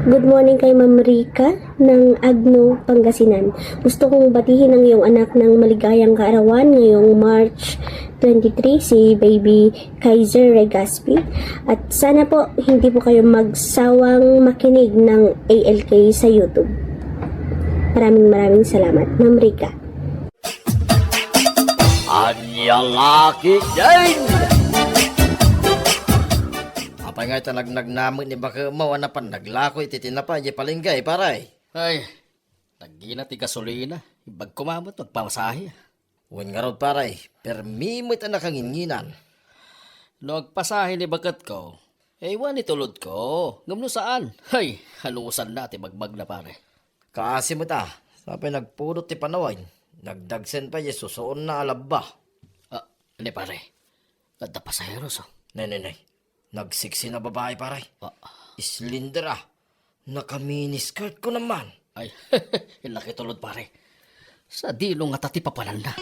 Good morning kay Ma'am Rica ng Agno, Pangasinan. Gusto kong batihin ang iyong anak ng maligayang kaarawan ngayong March 23, si Baby Kaiser Regaspi. At sana po hindi po kayo magsawang makinig ng ALK sa YouTube. Maraming salamat, Ma'am Rica. Anyang aki din! Apay nga ito nagnamit ni baka mawana pan naglako iti tinapay di palinggay paray. Ay, nagina ti gasolina. Ibag kumamot, magpamasahe. Uwan nga rod paray, permimit ang nakanginginan. No agpasahe ni bagat ko, ewan itulod ko. Ngamno saan? Ay, halusan na ti magbag na pare. Kaasi mo ta, sabi nagpudot ti panawain. Nagdagsen pa di susuon na alaba. Ah, hindi pare. Ganda pasaheros oh. Nay. Nagsiksi na babae paray. Slender ah. Naka-miniskirt ko naman. Ay, ilaki tulod pare. Sa dilo nga tati papalanda.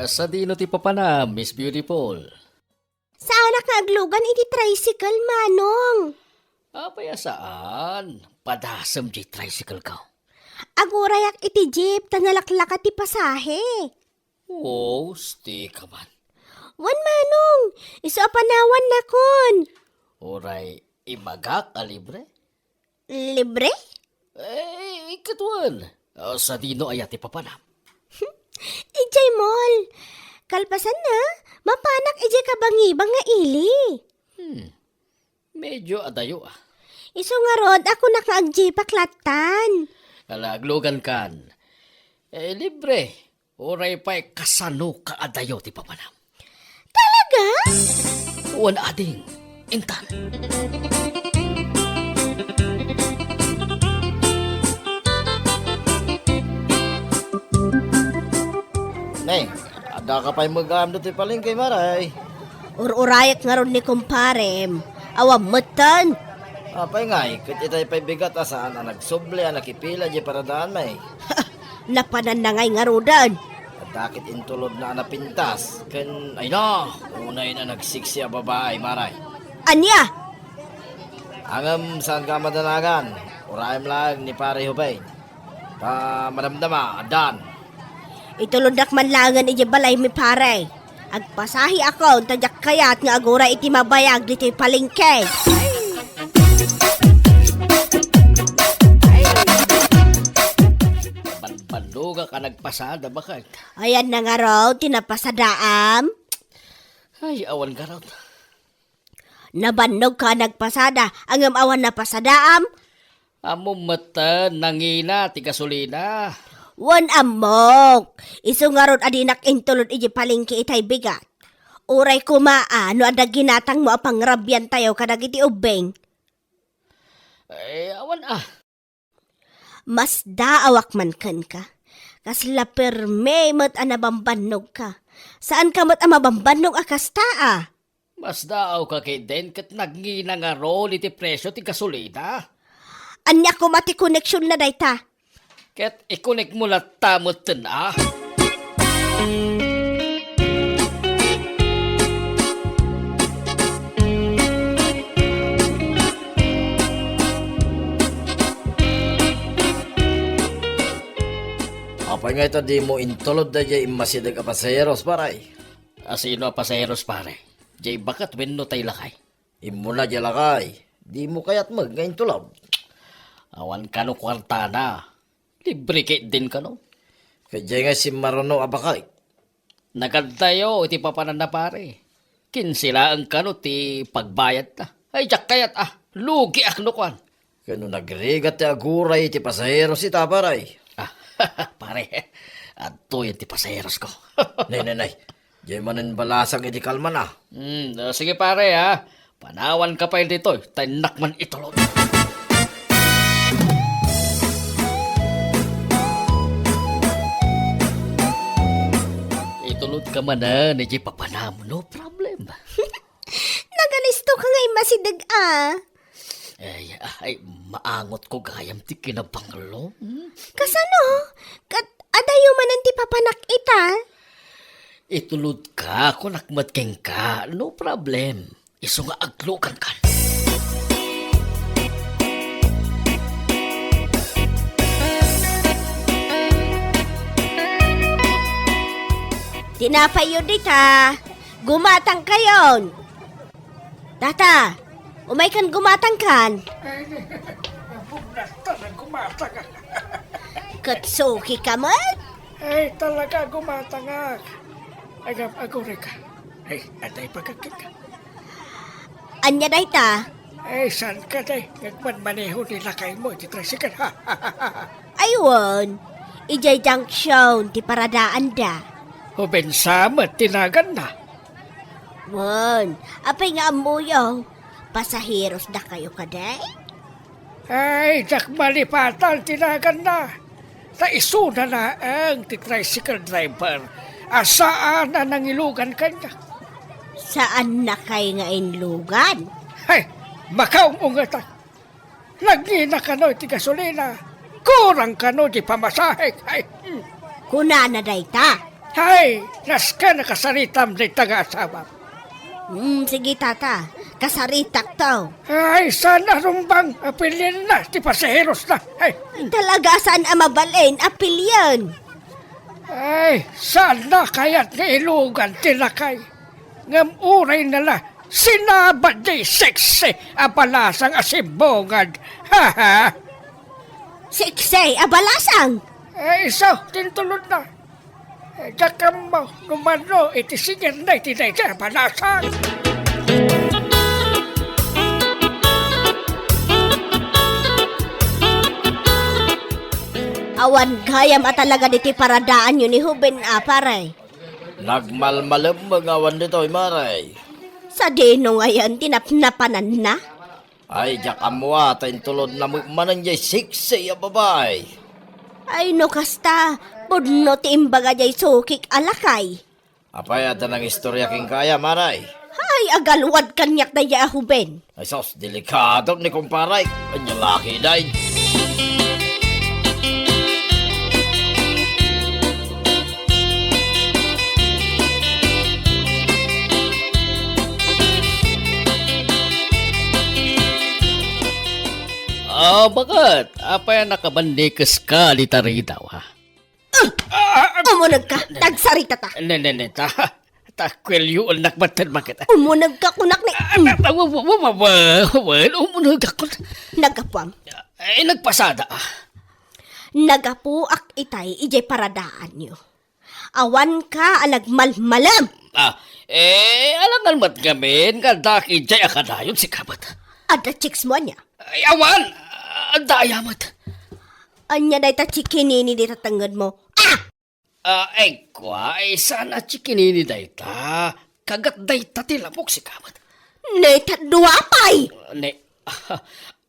Sa dilo ti papana, Miss Beautiful. Saan nakaglugan iti tricycle, Manong? Apaya saan? Padasam di tricycle ka. Agurayak iti jeep, tanalaklaka ti pasahe. Oh, stay ka man. Wan, Manong, iso panawan na kon. Oray, imagak a libre? Libre? Ikatuan. Sa dino ayati papanam. Ijay mall. Kalpasan na, mapanak ijay kabangibang nga ili. Medyo adayo ah. Iso nga rod, ako nakaagjeep paklatan. Alaglugan kan. Libre. Oray pa'y kasano ka adayo ti papanam. Talaga? Uwan ading. Intan. Nay, ada ka pa'y mag-aam ti palinggay maray. Ururayak nga rod ni kumparem. Awam matan. Apay nga, ikit itay pa'y bigat asaan ang nagsuble ang nakipila di paradaan may. Napanan na ngay nga rodan. Dakit intulod na napintas. Ken, ay no, unay na nagsiksi a babae, maray. Anya? Angam saan ka madanagan? Urayam lang ni pare hubay. Madamdama, adan. Itulundak man langan iti balay mi pare. Agpasahi ako, tadyak kayat nga agura iti mabayag dito palingke. Banbanduga ka nagpasada bakit? Ayan na nga raw, tinapasadaam. Ay, awan ka raw. Nabannog ka nagpasada, ang awan na pasadaam. Amo mata, nangina, ti gasolina. Wan amok. Iso nga ron adinak intulod iti palingki itay bigat. Uray kumaa, no adag ginatang mo apang rabyan tayo kadag iti ubeng. Ay, awan ah. Mas daawak man kan ka. Kasla perme mat anabambanog ka. Saan ka mat amabambanog akasta ah? Mas daaw ka kay Den kat nagngina nga rol iti presyo ti gasolina. Anya ko mati koneksyon na dayta. Ket ikonek mo la tamot ah. Apay nga ito di mo intulod na di imasidag a pasayeros, paray. Asino a pasaheros pare? Jay bakat wenno tay lakay. Imula di lakay. Di mo kayat mag nga intulod. Awan ka no kwarta na. Libre kay din ka no. Kaya nga si Marono abakay. Nagantayo iti papanan na pare. Kinsilaan ka no ti pagbayad ta. Ay jak kayat ah. Lugi ak no kwan. Kano nagrigat ti aguray ti pasayeros ita, paray. Ah, pare. Ato yan ti pasaheros ko. Nay. Diyan manin balasang iti kalman ah. Sige pare ha. Panawan ka pa yun dito. Tanak man itulog. Itulog ka man na. Niji papanam. No problem. Nagalisto ka ngay masidag ah. Ay, maangot ko gayam ti kinabanglo. Kasano? Kat adayo man ang ti papanak ita. Itulod ka, kung nakmadking ka, no problem. Iso nga aglukan ka. Tinapay yun dita. Gumatang kayon. Tata, umay kan gumatang kan. Talagang gumatang. Katsuki ka man? Ay, talaga gumatang. Agore ka. Ay, aday pagkakik. Anya dayta? Ay, saan ka day? Nagmanmaneho nila kay mo. Di tricycle. Aywan. Ijay junction, ti paradaan da. O bensamat, tinagan na. Wan, apay nga amuyaw. Pasaheros na kayo kaday? Ay, dak malipatal, tinagan na. Sa isuna na ang tricycle driver. Asaan na nangilugan kanya? Saan na kay nga inlugan? Ay, makaong ungatan. Lagi na kano ti gasolina. Kurang kano di pamasahe. Ay, Kuna na dayta. Hay, naska nakasaritam di taga-asawa. Sige tata, kasaritak to. Ay, sana rumbang apilin na, ti pasaheros na. Ay, Talaga saan amabalin, apilyan. ay, sana kaya't nga ilugan tinakay. Ngam uray nala, sinabad di seksi apalasang asibongad. Ha ha. Siksay, abalasang. Ay, so, tintulod na. Dakam mo, numano, itisingin na itinay sa apalasang. Awan gayam at talaga diti paradaan yun ni Huben paray. Nagmalmalam mga awan nito, maray. Sa dino ngayon, tinapnapanan na. Ay, jak amwa, tayo tulod na manan jay siksi ya babay. Ay no kasta, pudno ti imbaga jay sukik alakay. Apay, ata ng istorya king kaya, maray. Ay, agalwad kanyak na ya Huben. Ay, sos, delikado ni kumparay. Kanya laki day. Bakit? Apa yan nakabandikas ka di taritaw, ha? Umunag ka, tagsarita ta. Takwil yun nakbatan bakit? Umunag ka kunak ni... Umunag ako. Nagapwam. Ay, nagpasada. Nagapuak itay ijay paradaan nyo. Awan ka nagmalmalam. Alangan mat gamin, kandak ijay akadayon si kabat. Ada chicks mo niya. Ay, awan! Ang dayamat. Anya day ta chikinini di tatangad mo. Ay, sana chikinini dayta. Kagat dayta tilamok si kabat. Neta duwapay.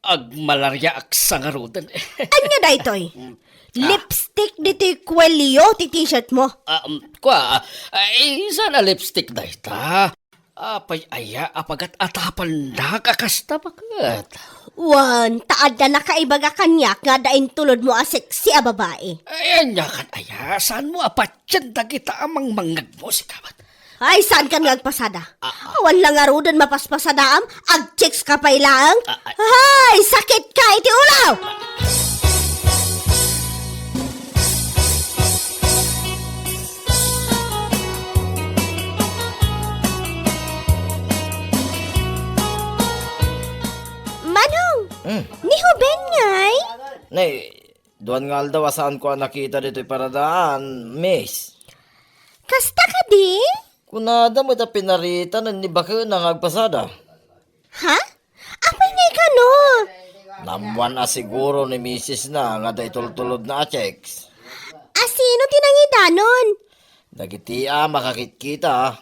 Agmalarya ak sangarudan. Anya day toy. Lipstick dito kwelyo ti t-shirt mo. Sana lipstick dayta. Apay aya apagat atapan na kakasta bakit? Wan, taad na nakaibaga kanyak nga dain tulod mo asik si a babae. Ayan niya kan aya, saan mo apatyan da kita amang mangag mo si kabat? Ay, saan ka nagpasada? Awan lang arudan mapaspasadaam, ag-chicks ka pa ilang. Ay, sakit ka iti ulaw! Manong, ni Huben ngay? Nay, duwan nga daw saan ko nakita dito'y paradaan, miss. Kasta ka di? Kunada mo ita pinarita na ni baka nang agpasada. Ha? Apay ngay ka no? Namuan na siguro ni misis na nga day tultulod na checks. Asino tinangidanon? Nagitia makakit-kita.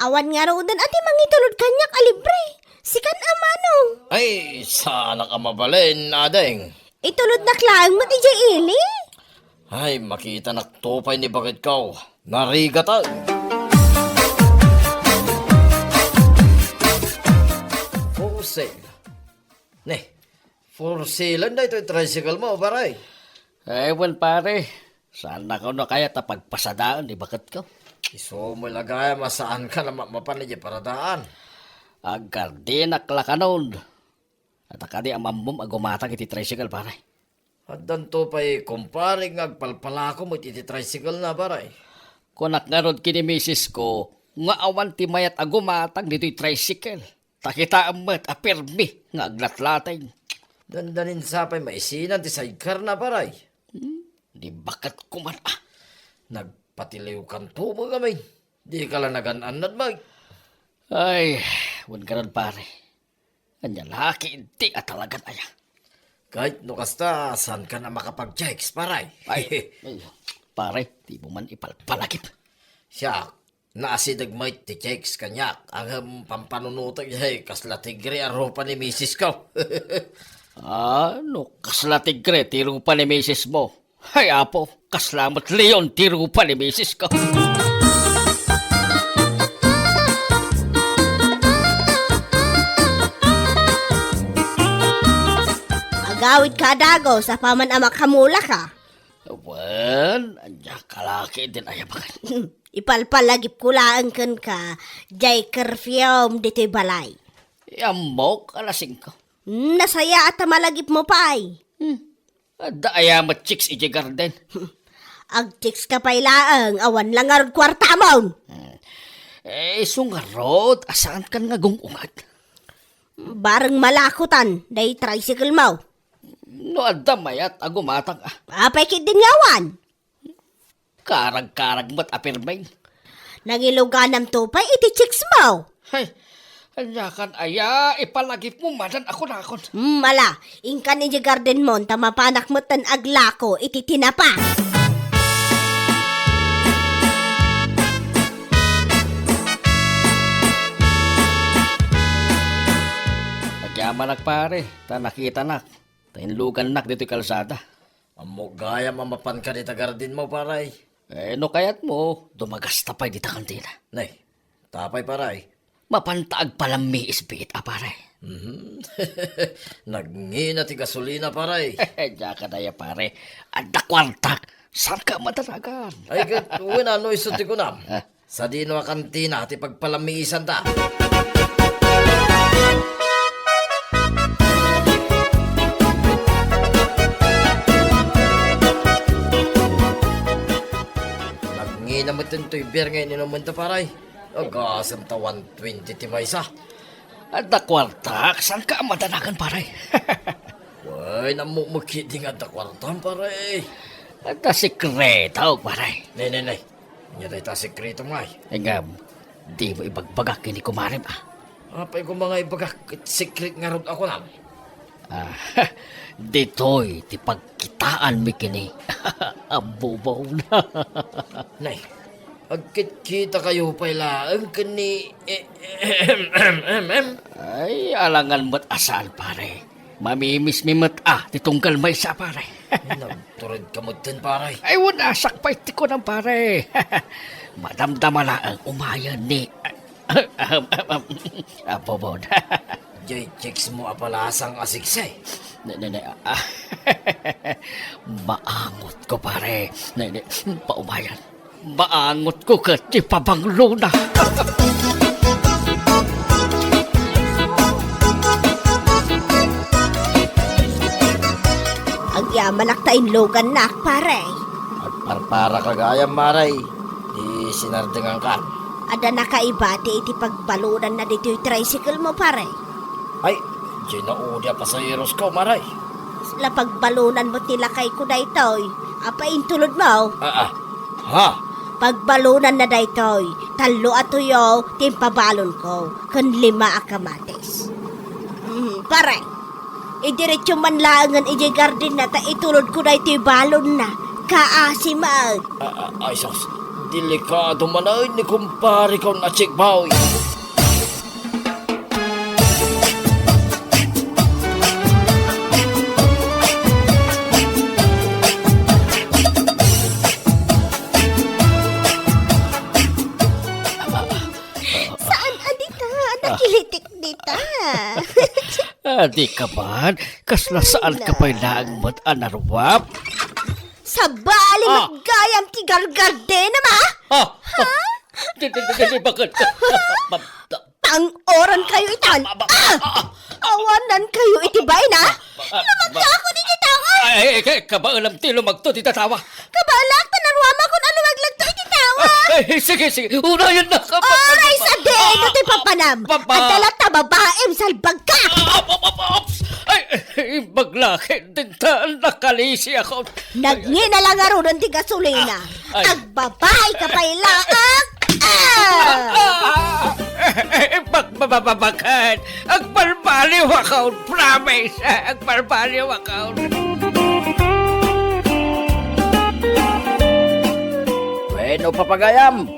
Awan nga rodan ati mangitulod kanyak alibre. Sikan amanong. Ay, sana ka mabalin, adeng. Itulod na klaang mo ti ili. Ay, makita naktupay ni bakit kaw. Narigata. For sale. Ne, For sale na ito yung tricycle mo, paray. Ewan pare, saan na ka na kaya tapagpasadaan, di bakit ko? Iso mo lagay, masaan ka na mapanidya para daan. Agardinak la kanon. At akadi ang mamum agumatang iti tricycle pare. At danto pa'y kumparing agpalpalako mo iti tricycle na, paray. Kunak nga ron kini misis ko, nga awan ti mayat agumatang dito'y tricycle. Takita amat apirmi nga aglatlatay. Dandanin sa pa'y maisinan ti sidecar na, paray. Di bakit kuman Nagpatiliw kan tumo kami. Di ka lang nagananad, mag. Ay, wan ka ron pare. Kanya laki inti at talagan aya. Kahit no kasta, saan ka na makapag-checks, paray? Ay, pare, di mo man ipalpalagip. Siya, naasidag may ti checks kanyak. Ang pampanunutag niya, kasla tigre aropa ni misis ko. Ano, kasla tigre, tiro pa ni misis mo. Ay, apo, kaslamat leon, tiro pa ni misis ko. Agawid ka dago sa paman amak hamula ka. Wan, anya kalaki din ayabakan. Ipalpalagip kulaan kan ka, jay kerfiom dito'y balay. Yamok, alasing ko. Nasaya at malagip mo pa ay. Ada ayamat chicks iti garden. Agtiks ka pa'y laang, awan lang arod kwarta mo. Sungarod, asaan kan nga gungungat? Bareng malakutan, day tricycle mo. No, ada mayat, agumatang Apay kit din yawan. Karag-karag mat apirmain. Nangiluganam to pa'y iti chicks mo. Hay, anya kan aya, ipalagip mo manan ako na akon. Mala, ingkan iti garden mo, tamapanak mo tan aglako, iti tinapa. Nagyaman pare, ta nakita nak. Tainlugan nak dito'y kalsada. Amo gaya mamapan ka di tagardin mo, paray. No kayat mo, dumagas tapay di ta kantina. Nay, tapay, paray. Mapantaag palang mi isbit pare. Nagngina ti gasolina, paray. Diya ka daya pare, ada kwartak, saan ka matanagan? Ay, gatuwin ano isuti ko na. Sa dino a kantina, ti pagpalamiisan ta. Nagngina mo tinto'y beer ngayon inuman ta, paray. Agasam ta 120 ti maysa. Ada kwartak, saan ka matanagan pare? Way, namumukiti nga ta kwartam, paray. Ada sikreto pare. Nay. Nyatay ta sekreto mo ay. Engam, di mo ibagbagak kini kumarim Apay ko mga ibagak, secret nga rin ako na. Dito'y ti pagkitaan mi kini. Abubaw na. Nay, agkit-kita kayo pala ang kani... Ay, alangan mo't asal pare. Mamimis mi mo't titunggal may sa pare. Nagturid ka mo din, paray. Ay, wala, sakpay ti ko ng pare. Madamdama na ang umayan ni... Abobon. Jay, checks mo apalasang asiksay. Maangot ko pare. Paumayan. Maangot ko ka ti pabanglo na. Agyaman aktain logan nak pare. At parpara kagayang maray. Di sinardengan ka. Ada nakaibati iti pagbalunan na dito'y tricycle mo pare. Ay, jay naudya pa sa heroes ko, maray. La pagbalunan mo tilakay ko na ito'y. Apa intulod mo? Ha? Pagbalunan na daytoy, talo at tuyo, timpabalon ko, kan 5 akamates. Pare, idiretso man laangan iji garden na ta itulod ko na ito'y balon na, kaasimag. Ay, sos, delikado man ay ni kumpare ko na chikbaw. Saan adita? Nakilitik dita. Adi ka man, kasla saan ka pa'y naangmat anarwap? Sa bali Ah. maggayam ti gargarde na ma? Ha? Di bakit? Pang-oran kayo itan. Awanan kayo itibay na. Lumagta ako ni titawa. Ay, kaba alam ti lumagto, di tatawa. Kabalak, tanarwama kung ano maglagto ititawa. Ay, sige, unayan na ka. Oray sa dedo ti papanam. Papa. At dalat na babaem salbag ka. Ops! Ay, maglaki din ta, nakalisi ako. Nagngin na lang arunan ti gasolina. Ay. Agbabay ka pa ilaang. Bakit? Agbalbaliw ako, promise. Agbalbaliw ako. Bueno, papagayam.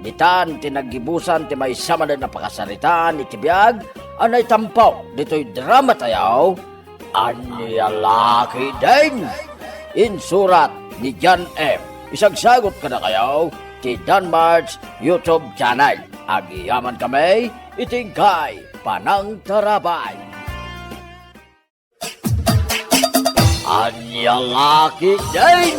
Ditan, tinagibusan, ti may sama na napakasaritaan, iti biyag, anay tampaw, dito'y drama tayaw, anialaki din. Insurat ni John M. Isagsagot ka na kayaw, ti Dan March YouTube channel. Agiyaman kami, itingkay, panang tarabay. Anialaki din.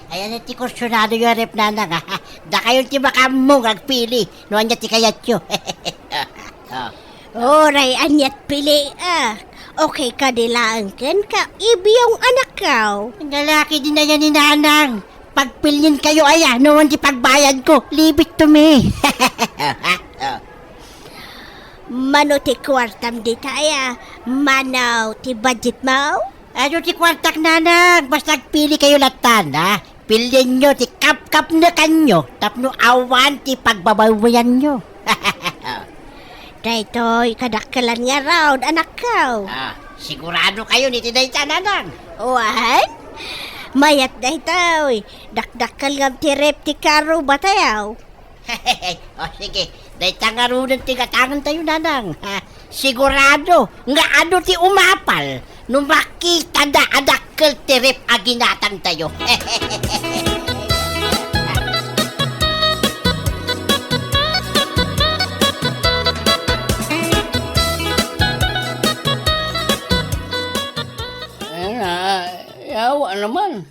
Ayan ti kursunado yung rep nanang ha. Da kayo ti makamong agpili. No anya ti kayat yo. Oray, anyat pili Okay ka dilaan ken ka ibiyong anak kaw. Ang lalaki din na yan ni nanang. Pagpilyin kayo aya, no ti pagbayad ko. Leave it to me. Mano ti kwartam di taya. Manaw ti budget mo? Ano ti kwartak nanang. Basta agpili kayo latan ha. Pilyin nyo ti kap-kap na kanyo. Tapno awan ti pagbabawayan nyo. Daytoy, kadakkalan nga raw, anak kaw. Sigurado kayo ni tinay nanang. What? Mayat daytoy. Dakdakkal ngam ti rep ti karo batayaw. O sige, dahil tangarunan ti katangan tayo nanang. Sigurado, nga ano ti umapal, nung makita da adakkel ti rep aginatan tayo. Yawa naman.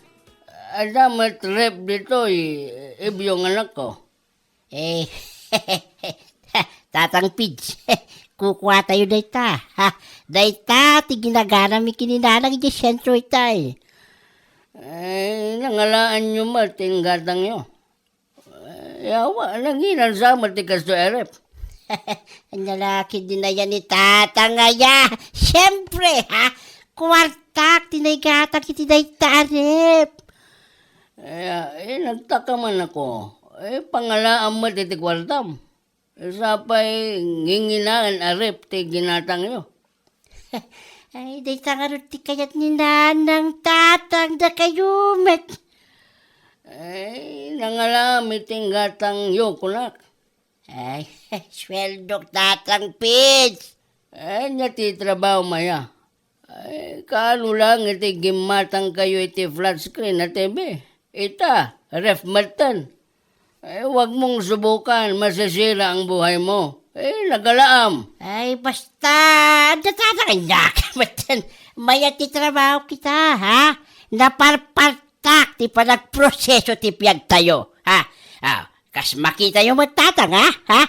Adamat rep dito, ibiyong anak ko. Eh, Tatang Pids, kukuha tayo dayta. Dayta, ti ginagana mi kininanang di sentro itay. Nangalaan nyo mating gatang nyo. Yawa, nanginan sa matikas to erep. Ang lalaki din na yan ni Tatang Aya. Siyempre, Kuwartak, tinaygatang kiti dayta arep. Nagtaka man ako. Pangalaan mo titi kwartam. Sapay nginginaan arep ti ginatang nyo. Ay, dayta nga rin ti kayat ni nanang Tatang da kayo met. Nangalami ting gatang nyo kunak. Ay, sweldok Tatang Pids. Nya ti trabaho maya. Kaano lang iti gimatang kayo iti flat screen na TV. Ita, ref matan. Huwag mong subukan, masasira ang buhay mo. Nagalaam. Ay, basta, datatanganyak. Maya ti trabaho kita, ha? Naparpartak, ti panagproseso ti piyag tayo, ha? Kas makita yung matatang, ha?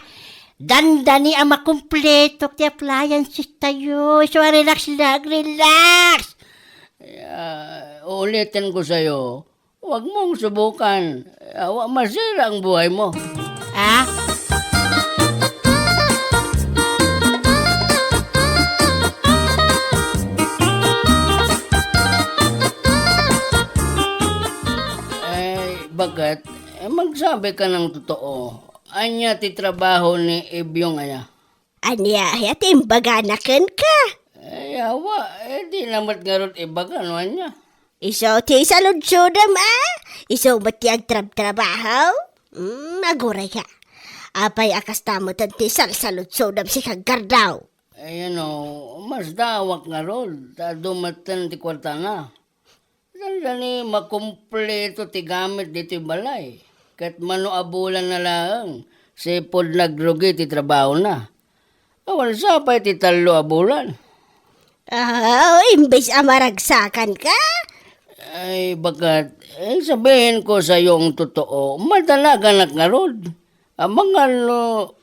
Dandani ang makumpleto ti appliances tayo. So, relax lang, relax. Ulitin ko sa'yo, huwag mong subukan. Masira ang buhay mo. Ha? Bakit? Magsabi ka ng totoo. Anya ti trabaho ni Ibyong aya. Anya, yatimbaganakan ka. Awa, di namat nga ron ibaga, no anya? Iso ti saludsudam Iso mati ang trabaho? Aguray ka. Apay akas tamo tanti saludsudam si kagardaw. Ayan o, mas dawak nga ron. Dumatan ti kwarta na. Dali makumpleto ti gamit dito balay. Kat mano abulan na lang, sipod nagrugi ti trabaho na. Awan sa pa iti 3 a bulan. Imbes amaragsakan ka? Ay, bakat, sabihin ko sa yung totoo, madalagan nga rod. Mga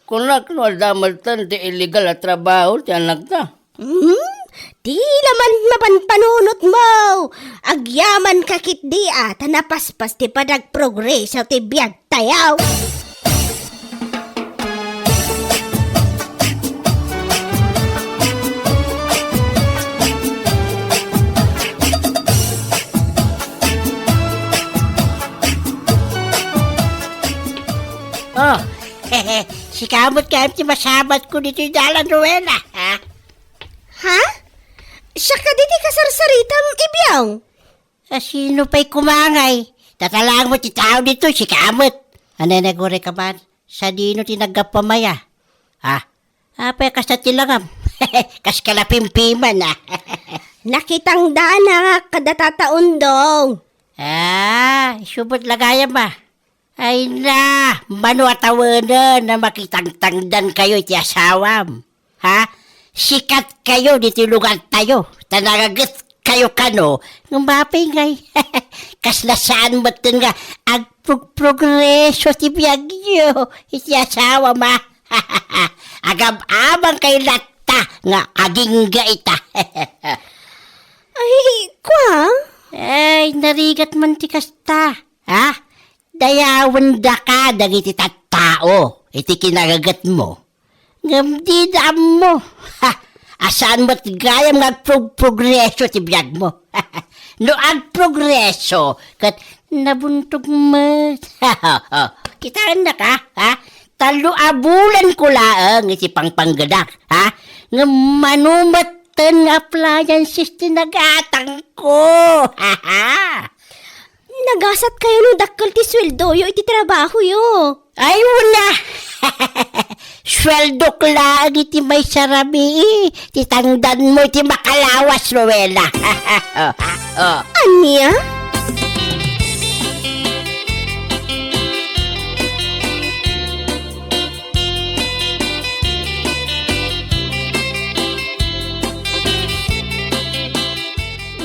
kunak no adamatan ti illegal at trabaho ti anak ta. Di laman mapanpanunot mo. Agyaman kakit di tanapaspas ti padagprogreso ti biyag tayaw. Oh, si kamot ka ti masabat ko dito yung dalan, Rowena, ha? Ha? Siya ka diti kasarsaritam ibyaw. Sino pa'y kumangay? Tatalang mo ti tao dito, si kamot. Ano nagore ka ba? Sa dino ti nagkapamaya. Ha? Apay kas na tilangam. Kas kalapimpiman, ha? Nakitang dana kada tataon dong. Subot lagayam ba? Ay na, manuatawanan na makitang tangdan kayo iti asawam. Ha? Sikat kayo dito lugar tayo. Tanagagat kayo kano. Ng mapingay. Kaslasaan mo nga agprogreso ti biyagyo. Iti asawam ha. Agam-abang kay latta nga aging gaita. Ay, kwa? Ay, narigat man ti kasta. Ha? Dayawan da ka dagiti tattao, iti kinagagat mo. Ngam di dam mo. Ha, asaan mo't gayam nga progreso ti biyag mo. No agprogreso, kat nabuntog mo. Kitaan na ka, ha? 3 a bulan ko laang iti pangpanggadak, ha? Ngam manumatan nga appliances ti nagatang ko. Ha, ha. Nagasat kayo no dakkal ti sweldo yo iti trabaho yo. Ay, wala. Sweldo ko lang iti may sarabi. Titangdan mo iti makalawas, Rowena. Anya?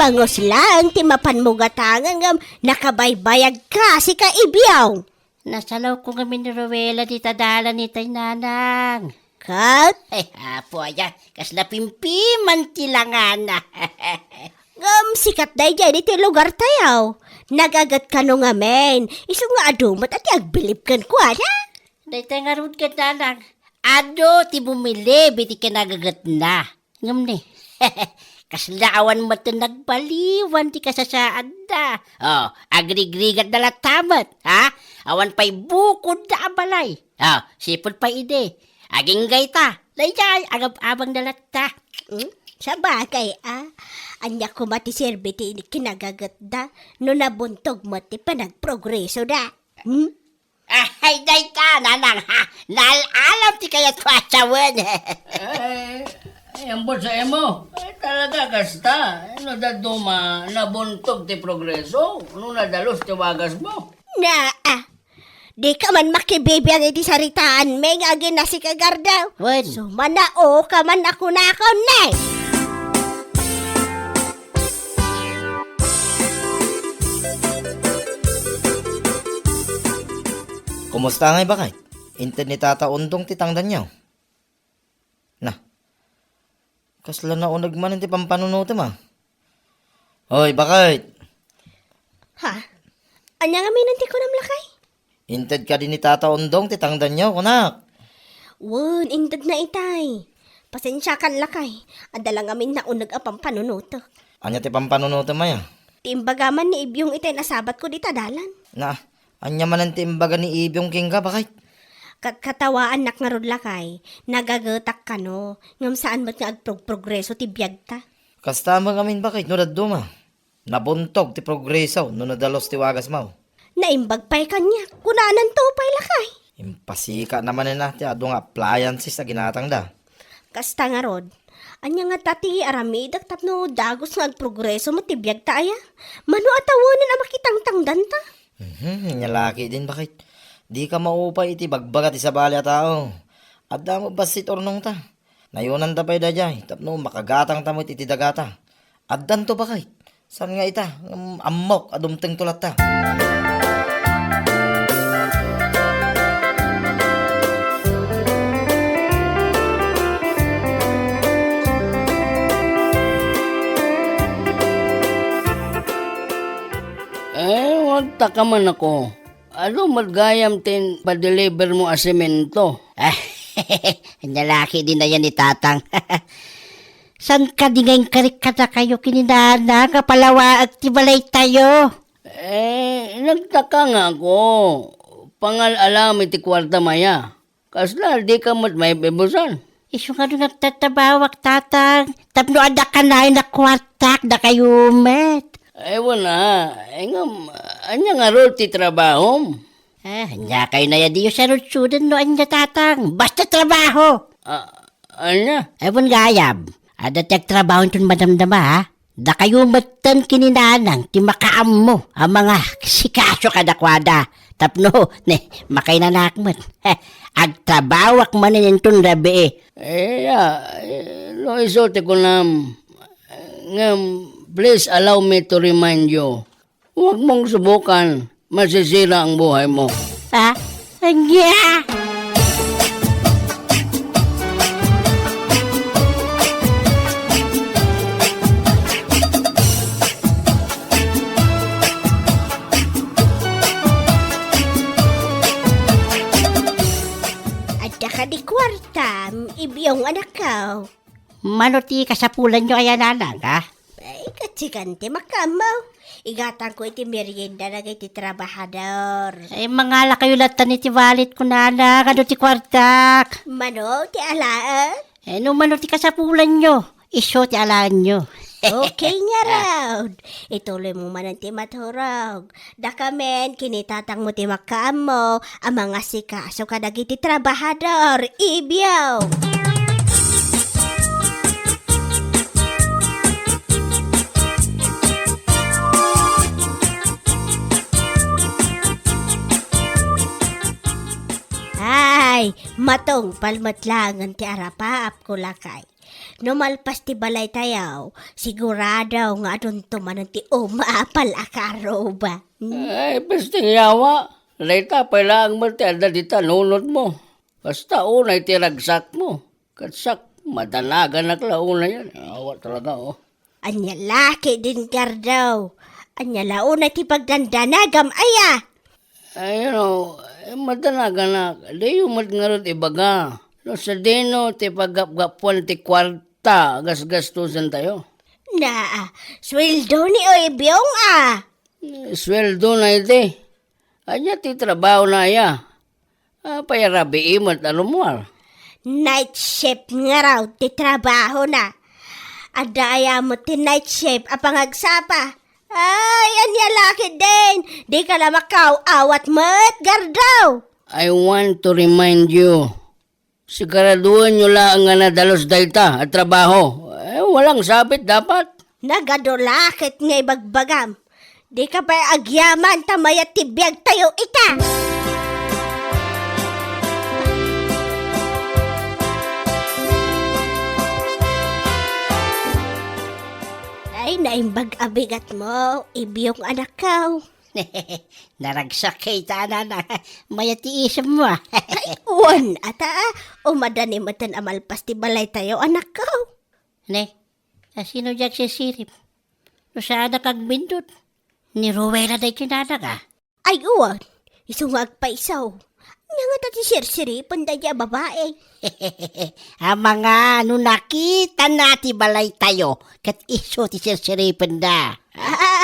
Bangos lang, ti mapan mo gatangan ngam nakabaybayag ka si kaibyaw. Nasalaw ko kami ni Rowena di tadala ni tay nanang. Kat? Ay, apo ayan. Kas napimpiman tilangan na. Ngam sikat day dyan iti lugar tayaw. Nagagat ka no nga men. Iso nga adumat at agbilip kan ko ana. Day tay nga rud ka nanang. Ado ti bumili, biti ka nagagat na. Ngam ni. Kaslaawan mo ito nagbaliwan ti kasasaan da. Oh, agrigrigat na latamat, ha? Awan pa'y bukod na abalay. Oh, sipod pa ide. Aging gayta. Layay, agab-abang na lata. Sa bagay Anya ko mati serbiti ini kinagagat da. No nabuntog mo ti panagprogreso da. Ay, dayta, nanang, ha? Nalalam ti kayat ko asawan. Ay, ang sa emo. Ay, talaga kasta. Ano daduma, nabuntog ti progreso. Ano nadalos ti wagas mo? Di ka man makibibiyang iti saritaan may nga agin na si kagardaw. Wen. So manao ka man ako na ako ne. Kumusta ngay bakit? Internet tataundong titangdan niyo. Na. Kasla na unag man ti pampanunutim Hoy, bakit? Ha? Anya nga may nanti ko nam lakay? Inted ka din ni tataundong titangdan niyo, kunak. Won, indad na itay. Pasensya kan lakay. Adala nga min na unag apang panunuto. Anya ti pampanunutim maya? Timbagaman ni Ibyong itay nasabat ko di tadalan. Na, anya man ang timbaga ni Ibyong King ka, bakit? Katawaan nak nga rod lakay. Nagagatak ka no. Ngam saan ba't nga agprogreso ti biyag ta? Kastama kamin bakit? No daduma. Nabuntog ti progreso no nadalos ti wagas mo. Naimbag pa'y kanya. Kunanan to pa'y lakay. Impasika naman na ti adong appliances na ginatang da. Kasta nga rod. Anya nga tati aramidak tapno dagos nga agprogreso mo ti biyag ta aya. Mano atawonin ang makitang tangdan ta. Nyalaki din bakit? Di ka maupay iti bagbaga ti sabali a tao. Adda mo basit ornong ta. Nayunan ta pa'y dajay, tapno makagatang tamot iti dagata. Addan to ba kay? San nga ita? Ammok, adumteng tulat ta. Wag taka man ako. Ano magayam tin pa-deliver mo a semento? Ah, lalaki din na yan ni Tatang. San ka di ngayon karikata kayo kininana kapalawa at tibalay tayo? Nagtaka nga ako. Pangal-alam iti kwarta maya. Kasla, di ka mat may bebusan. Iso nga doon nagtatabawak, Tatang. Tapno ada ka na yung nakwartak na kayo met. Wala. Anya nga ro ti trabaho. Anya kayo na yan diyo sa rutsudan no anya, Tatang. Basta trabaho. Anya? Ewan gayab. Ada tiyag trabaho itong madamdama, ha? Da kayo matan kininanang ti makaam mo ang mga sikaso kadakwada. Tapno, makay nanakmat. Agtrabawak man itong rabi No isote ko nam. Please allow me to remind you. Huwag mong subukan. Masisira ang buhay mo. Ha? Anya! Di kwarta, ibiyong anak ka. Manuti kasapulan nyo kaya nanang, ha? Ay, katsikante makamaw. Igatan ko iti merienda na iti trabahador. Mangala kayo latan iti walit ko nanang, ano ti kwartak? Mano, ti alaan? No manuti kasapulan nyo, iso ti alaan nyo. Okay nga raw. Ituloy mo man ang timaturog. Dakamen, kinitatang mo timakaam mo, ang mga sikaso ka nagiti trabahador, ibiyaw. Ay, matong palmatlangan ti arapaap ko lakay. No malpas ti balay tayaw, sigurado nga adun tumanan ti umaapal akaro ba? Pesting yawa. Laita, pailangan mo ti ada di tanunod mo. Basta unay ti ragsak mo. Katsak, madanagan na klauna yan. Awa talaga, oh. Anya laki din kardaw. Anya launa ti pagdandanagam aya. Madanagan na. Di yung matngarot ibaga. No, sa dino, ti paggapuan ti kwarta, gasgastusan tayo. Na, sweldo ni o ibiyong Sweldo na iti. Anya ti trabaho na ya. Payarabi imot alumual. Night shift nga raw ti trabaho na. Adaya mo ti night shift apangagsapa. Ay, anya laki din. Di ka na makaw awat mat gardaw. I want to remind you. Siguraduhan nyo lang nga nadalos dayta at trabaho. Walang sabit dapat. Nagadulakit nga ibagbagam. Di ka pa agyaman tamayat tibiyag tayo ita. Ay, naimbag abigat mo. Ibiyong anak ka. Naragsak kay tanana, mayati isam mo. Ay, uwan ata. Umadani matan amalpas ti balay tayo anak ka. Sino jak si sirip? No sana kag bindot. Ni Rowela day kinanag, ah. Ay, uwan. Isungag pa isaw. Nga nga tati sirsiri, pandaya babae. Ang mga nakita nati balay tayo, kat iso ti sirsiripan da.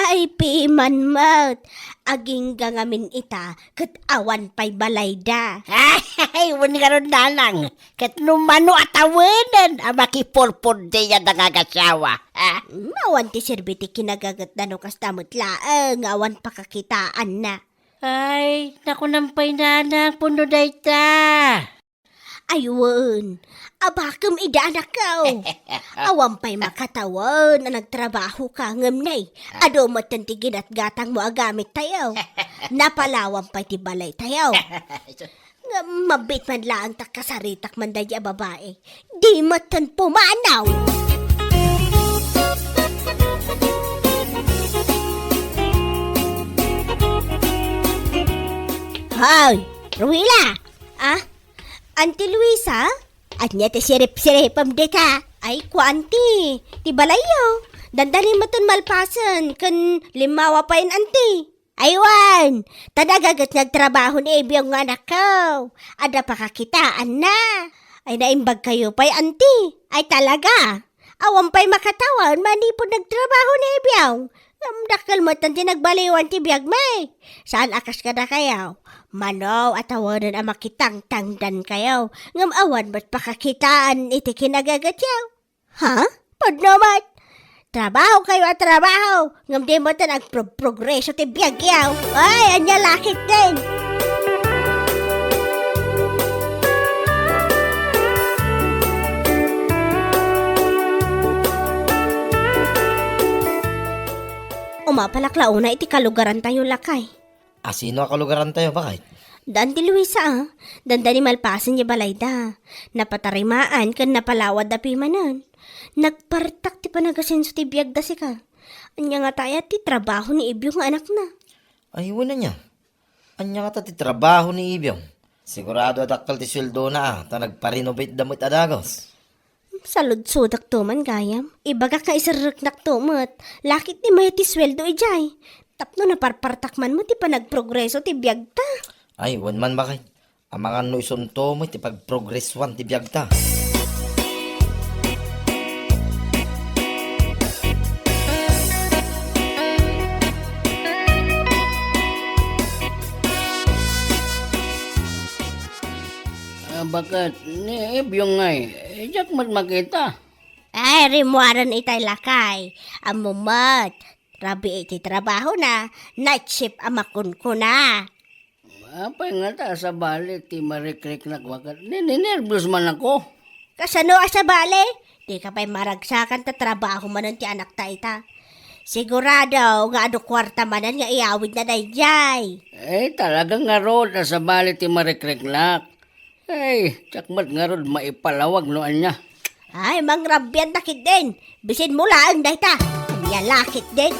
Ay, piman mat. Aging gangamin ita, kat awan pa'y balay da. Ay, wani ka ron nanang, kat numano atawanan, ang makipurpur de yan nangagasyawa. Awan ti sirbiti kinagagat na no kastamot laang, awan pakakitaan na. Ay, naku nampay nanang, puno day ta. Ayun, abakam ida anak ka. Awan pa'y makatawan na nagtrabaho ka ngamnay. Ado matantigin at gatang mo agamit tayo. Napalawan pa'y ti balay tayo. Nga mabit man lang ta kasaritak man dadya babae. Di matan pumanaw. Hoy, Ruila! Ah? Auntie Luisa? At niya ti sirip-siripam di ka. Ay, kuanti. Ti balayo. Dandali mo ton malpasan. Kan limawa pa yun, auntie. Aywan! Tadagagat nagtrabaho ni Ibiyong nga anak ko. Ada pa kakitaan na. Ay naimbag kayo pa'y, auntie. Ay talaga. Awan pa'y makatawan, manipod nagtrabaho ni Ibiyong. Dakal mo tanti nagbaliwan ti biyag may. Saan akas ka na kayaw? Manaw at awanan ang makitang tangdan kayaw. Ngam awan ba't pakakitaan iti kinagagat yaw? Ha? Padnamat? Trabaho kayo at trabaho. Ngam di mo ta nagprogreso ti biyag yaw. Ay, anya lakit din. Umapalaklauna iti kalugaran tayo lakay. Sino kalugaran tayo, bakit? Dan ti Luisa, danda ni malpasan niya balayda. Napatarimaan kan napalawad da pimanan. Nagpartak ti panagasenso ti biyag da si ka. Anya nga tayo ti trabaho ni Ibyo nga anak na. Ay, wala niya. Anya nga ti trabaho ni Ibyong. Sigurado adakal ti sweldo na ta nagpa-renovate damit adagos. Salud-sudak to man gayam. Ibaga ka isarek nak tumat. Lakit ni may ti sweldo ijay. Tapno na parpartakman mo ti panagprogreso ti biyag ta. Ay, wan man bakit? Ang mga nuisunto mo ti pag-progress wan ti biyag ta. Bakit? Ni Ibiyong ngay. Diyak mat makita. Ay, rimuaran itay lakay. Amumat. Rabi iti trabaho na. Night shift amakun ko na. Apay nga ta sa bali ti marikrik na wakat. Ninervous man ako. Kasano asa bale? Di ka pa'y maragsakan ta trabaho manan ti anak ta ita. Sigurado nga ano kwarta manan nga iawid na dayjay. Talagang nga rod na sa bali ti marikrik lak. Tsakmat nga rod maipalawag noan niya. Ay, mangrabyan nakit din. Bisin mo lang dayta. Kanya lakit din.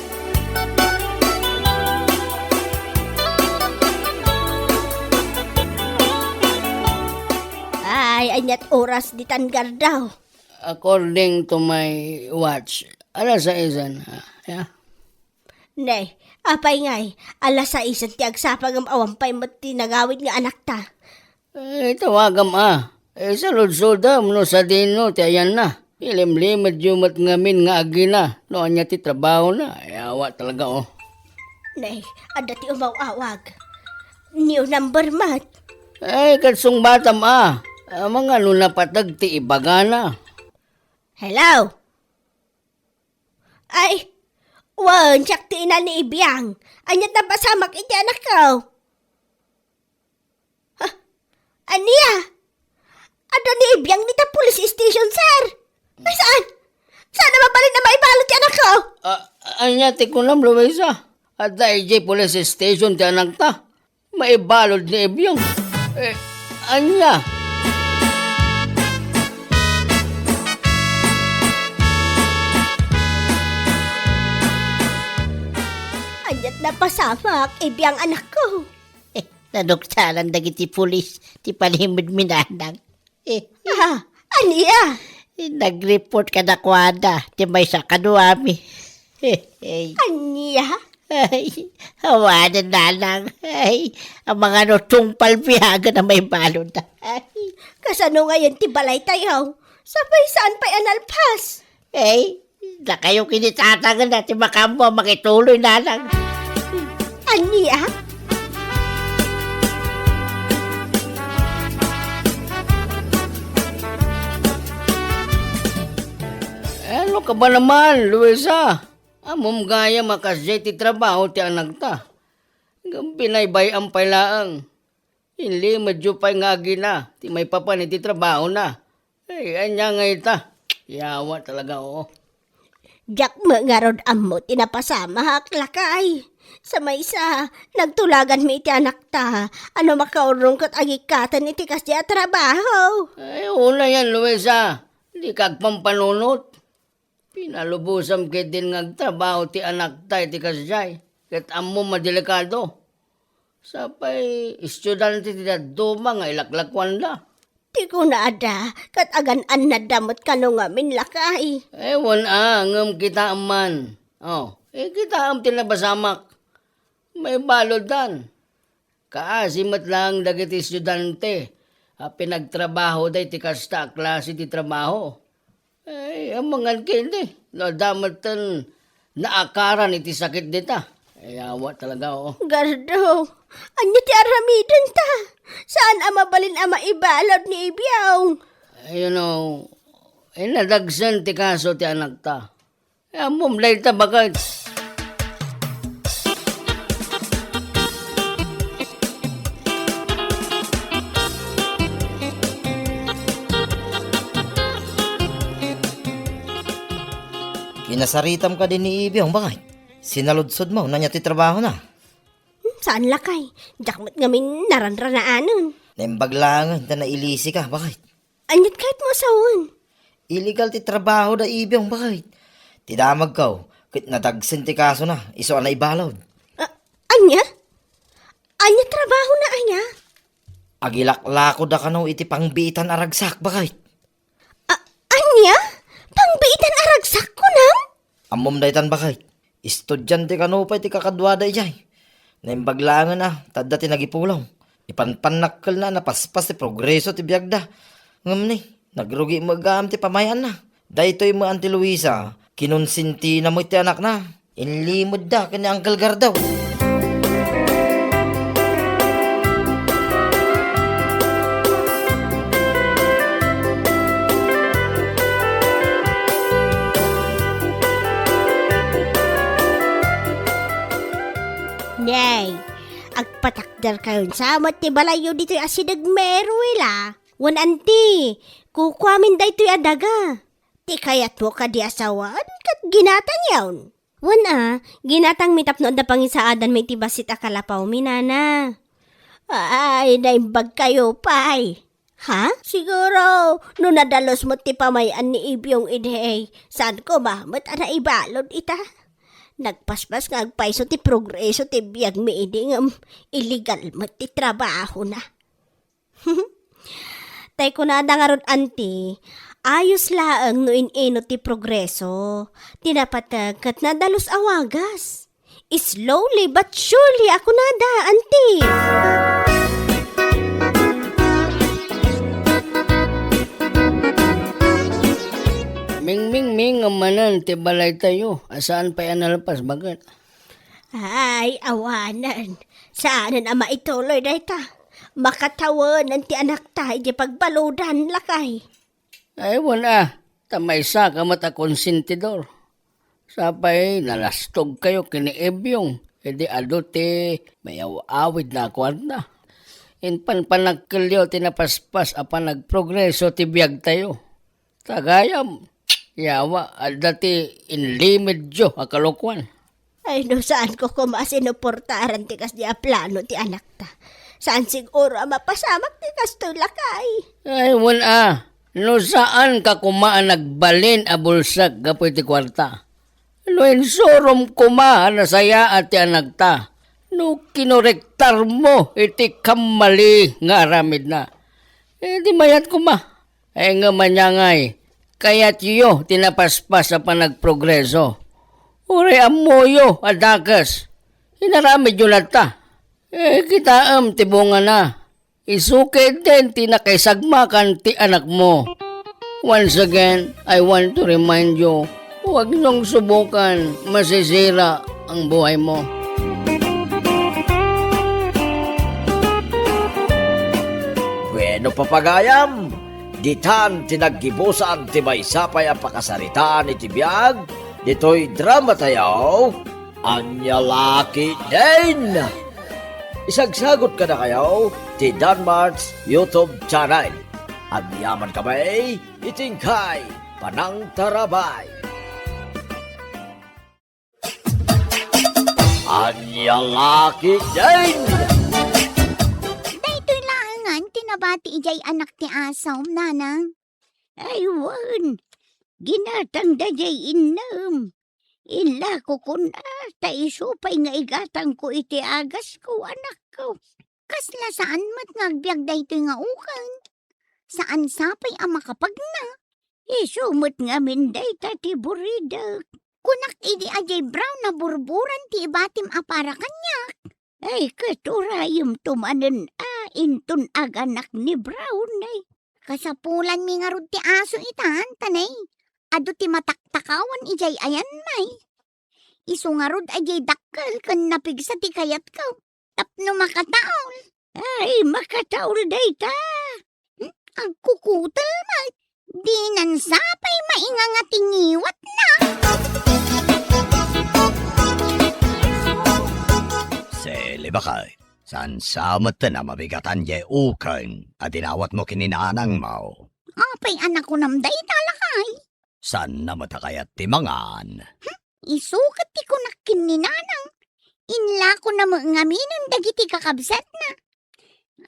Ay, anyat oras di tanggar daw. According to my watch, alas 6 na. Yeah. Nay, apay ngay. Alas sa isan ti agsapag ang awampay mo tinagawid nga anak ta. Tawagam saludsudam no sa dino ti ayan na. Ilim-limad yumat ngamin nga agina. Noon niya ti trabaho na. Awa talaga oh. Nay, ada ti umaw-awag. New number mat. Katsong batam mga lunapatag ti ibagana. Hello? Ay, wan, siyak ti ina ni Ibiyang. Anyat na pasamak iti anak ko. Ha? Aniya? Ada ni Ibiyang ni ta police station, sir. Ay, saan? Saan naman pa rin na maibalot ti anak ko? Anya ti kunam Luisa. At dahil police station ti anak ta. Maibalod ni Ibiyong. Anya? Anyat na pasamak, Ibiyang anak ko. Nadoktaran dagiti pulis, ti palimid minanang. Ha? Aniya? Nag-report ka na kwada, ti may sa kanuami. Aniya? Ay, hawanan na lang. Ay, ang mga nutong palbihaga na may balon na. Ay, Kasano ngayon ti balay tayo? Sabay saan pa'y analpas? na kayo kinitatagan na ti makambo makituloy na lang. Aniya? Ano ka ba naman, Luisa? Amom gaya makasya ti trabaho ti anak ta. Pinaybay ang pailaang. Hindi medyo pa'y ngagi na. Ti may papan ti trabaho na. Anya nga ita. Yawa talaga oo. Jak mangarod ammo tinapasama haklakay. Sa may isa, nagtulagan mi iti anak ta. Ano makaurong kat agikatan iti kas di trabaho. Ay, una yan, Luisa. Di kag pampanunot. Pinalubusam kay din ngagtrabaho ti anak ta iti kasjay. Ket ammo madelikado. Sapay, estudyante ti duma nga ilaklakwan da. Ti ko na ada, kat agan-an na damot kano nga min lakay. Ewan ngam kita man. Kita am tinabasamak. May balodan. Kaasimat lang dagiti estudyante. Pinagtrabaho day ti kasta klase ti trabaho. Ang mga kindi. Nadamatan naakaran iti sakit dita. Awa talaga, Gardo, anya ti aramidan ta. Saan amabalin ama ibalod ni Ibiyaw? Nadagsan ti kaso ti anak ta. Mumlay ta bakit? Kinasaritam ka din ni Ibiyong, bakit? Sinaludsod mo, na niya ti trabaho na. Saan lakay? Jakmat ngamin naranranaanon. Naimbaglangan, ta nailisi ka, bakit? Anyat kahit mo sawon. Illegal ti trabaho da Ibiyong, bakit? Tidamag ka, kit natagsin ti kaso na, iso na ibalod. Anya? Anya trabaho na anya? Agilaklako da ka no iti pangbitan aragsak, bakit? Anya? Pangbiitan aragsak ko na? Amom daytan bakit? Estudyante ka no pa iti kakadwada ijay. Naimbaglangan na, tadda ti nagipulong. Ipanpanakkel na, napaspas ti progreso ti biyagda. Ngam ni, nagrugi magam ti pamayan na. Daytoy mo Auntie Luisa, kinonsinti na mo iti anak na. Inlimod da, kanya Uncle Gardaw. Nay, agpatakdar kayon samot ti balayo dito'y asidag merwila. Wan anti, kukwamin da ito'y adaga. Ti kayat mo ka di asawan, kat ginatang yawn. Wan ginatang mitapnood na pangisaadan may tibasit akalapaw minana. Ay, naimbag kayo, pay. Ha? Siguro, no nadalos mo ti pamayan ni Ibiyong idhey, saan ko ba? Mat ana ibalod ita? Nagpaspas nga agpaiso ti progreso ti biyag mi idi ngam illegal mat ti trabaho na. Tay ko na dangarod anti, ayos laang no inino ti progreso. Tinapatag kat nadalos awagas. Slowly but surely ako nada, anti. Ming amanan, ti balay tayo. Asaan pa yan nalapas, bakit? Ay, awanan. Saanan ama ituloy na ita? Makatawanan ti anak tayo di pagbaludan lakay. Ay, wala. Tamaysa ka mata konsentidor. Sapay, nalastog kayo kiniibyong. E di adote, may awid na kwarta. Panagkalyo, tinapaspas, apa nagprogreso, tibiyag tayo. Tagayam, yawa, dati inlimid jo, akalokwan. Ay, no saan ko kumasinuportaran ti kas di aplano ti anak ta. Saan siguro mapasamak ti kas to lakay. Ay, wala. No saan ka kumaan nagbalin a bulsak gapoy ti kwarta. No insurom kumaan nasaya at ti anak ta. No kinorektar mo iti kamali nga aramid na. Di mayat kuma. Ay nga manyangay. Kaya't yo tinapaspas sa panagprogreso. Uri amoyo adakas. Inaramid yun ta. Kitaam tibunga na. Isukid din tinakaisagmakan ti anak mo. Once again, I want to remind you, huwag niyong subukan, masisira ang buhay mo. Bueno papagayam, ditan tinaggibusan ti may sapay ang pakasaritaan iti biyag, dito'y drama tayo, anya laki din. Isagsagot ka na kayo, ti Danmar's YouTube channel. At yaman kamay, itingkay, panang tarabay. Anyang aki din! Daytoy laangan, tinabati ijay anak ti asaw, nanang. Aywan, ginatang dajay inam. Ila ko kun ta isupay nga igatang ko iti agas ko, anak ko. Kasla saan mat ngagbiag daytoy nga ukan. Saan sapay ang makapagna. Isumot nga minday ti buridak. Kunak idi ajay brown na burburan ti ibatim apara kanyak. Ay katurayom tumanen intun aganak ni brown ay. Kasapulan mi nga rod ti aso itan tanay. Ado ti mataktakawan ijay ayan may. Isu nga rod ajay dakkel kan napigsa ti kayat ka. Tapno makataol. Ay makataol day ta. Ang kukutal may. Di nan sapay maingangating iwat na. Sili ba kay? San samat na mabigatan jay ukan at dinawat mo kininanang mo? Apay anak ko namday talakay. San na matakayat timangan? Isukat ti ko nakininanang. Inla ko na ngaminan dagiti kakabsat na.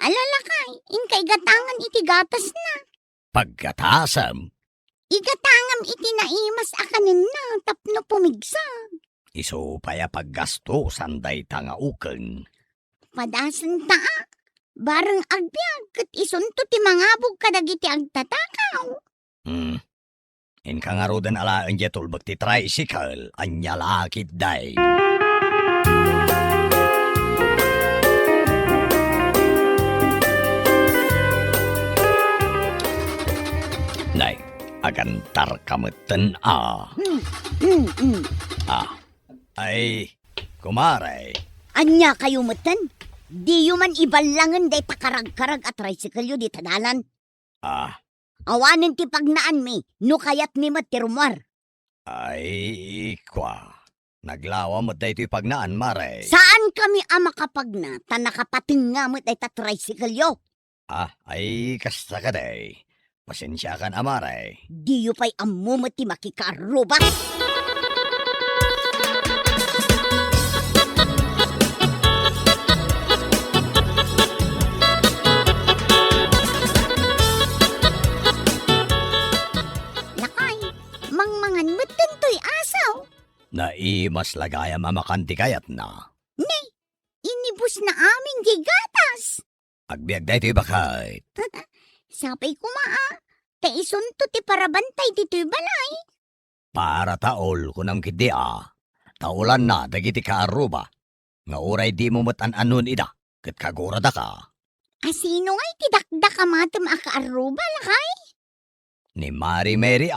Alalakay, inkay gatangan iti gatas na. Pagkatasam, Igatangam iti naimas akanin na tapno pumigsa. iso paya paggasto sanday tanga ukan. Padasan ta, bareng agbyag kat isunto ti mangabog kadagiti agtatakaw. Inka nga rodan alaan jay tulbag ti tricycle, anya lakit day. Nay, agantar kamutan Ay, kumare. Anya kayo matan? Di man ibalangan day takarag-karag at tricycle yu di tadalan. Awanin ti pagnaan mi, no kayat mi matirumar. Ay, kwa. Naglawa mo day ito'y pagnaan, mare. Saan kami ama kapag na, ta nakapatingamot ay ta tricycle yu? Ay, kasta ka day. Pasensya kan, amare. Di yu pa'y amumot ti makikaruba. Lakay, mangmangan mo't tanto'y asaw. Naimas lagaya mamakanti kayat na. Inibus na amin di gatas. Agbiag day ito'y bakit. Sapay kumaa, ta isunto ti parabantay dito'y balay. Para taol kunam kiti Taulan na dagiti kaaruba. Nga uray di mo matan-anon ida. Kat kagurada ka. Asino nga'y tidakda kamatam akaaruba lakay? Ni Mari Mary